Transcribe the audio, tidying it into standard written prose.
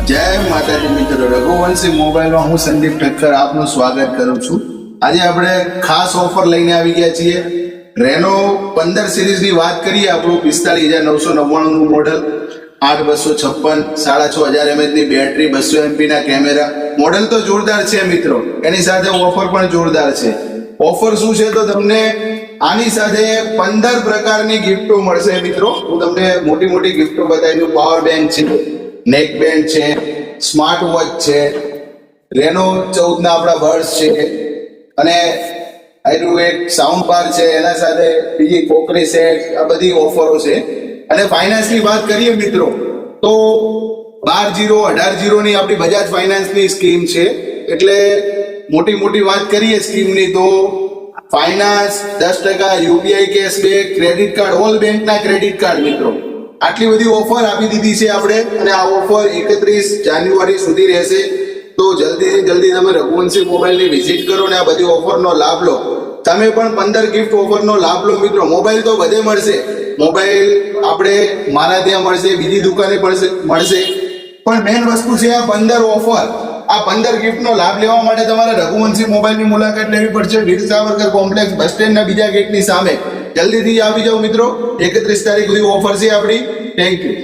જય માતાજી મિત્રો, રઘુવંશી મોબાઈલમાં હું સંદીપ ઠક્કર આપનું સ્વાગત કરું છું। આજે આપણે ખાસ ઓફર લઈને આવી ગયા છીએ। રેનો 15 સિરીઝની વાત કરીએ। આપણું 45,999 નું મોડલ, 8256 6500 mAh ની બેટરી, 200 MP ના કેમેરા। મોડલ તો જોરદાર છે મિત્રો, એની સાથે ઓફર પણ જોરદાર છે। ઓફર શું છે તો તમને આની સાથે 15 પ્રકારની ગિફ્ટો મળશે મિત્રો। હું તમને મોટી મોટી ગિફ્ટો બતાવી દઉં। પાવર બેંક છે, નેક બેન્ડ છે, સ્માર્ટ વોચ છે, રેનો 14 ના આપણા બર્ડ્સ છે, અને આયરું એક સાઉન્ડ બાર છે, એના સાથે બીજી કોકરી સેટ, આ બધી ઓફરો છે। અને ફાઇનાન્સની વાત કરીએ મિત્રો તો 12 18 ની આપણી બજાજ ફાઇનાન્સની સ્કીમ છે। એટલે મોટી વાત કરીએ સ્કીમની તો finance 10% UPI cashback, credit card, all બેંકના ક્રેડિટ કાર્ડ મિત્રો, આટલી બધી ઓફર આપી દીધી છે આપણે। અને આ ઓફર 31 જાન્યુઆરી સુધી રહેશે। તો જલ્દીથી જલ્દી તમે રઘુવંશી મોબાઈલની વિઝિટ કરો અને આ બધી ઓફરનો લાભ લો। તમે પણ 15 ગિફ્ટ ઓફરનો લાભ લો મિત્રો। મોબાઈલ તો બધે મળશે, મોબાઈલ આપણે મારા ત્યાં મળશે, બીજી દુકાને મળશે, પણ મેઇન વસ્તુ છે આ 15 ઓફર। આ 15 ગિફ્ટનો લાભ લેવા માટે તમારે રઘુવંશી મોબાઈલની મુલાકાત લેવી પડશે। વીર સાવરકર કોમ્પ્લેક્સ બસ સ્ટેન્ડના બીજા ગેટની સામે। જલ્દીથી આવી જાઓ મિત્રો, 31 તારીખ સુધી ઓફર છે આપણી। Thank you.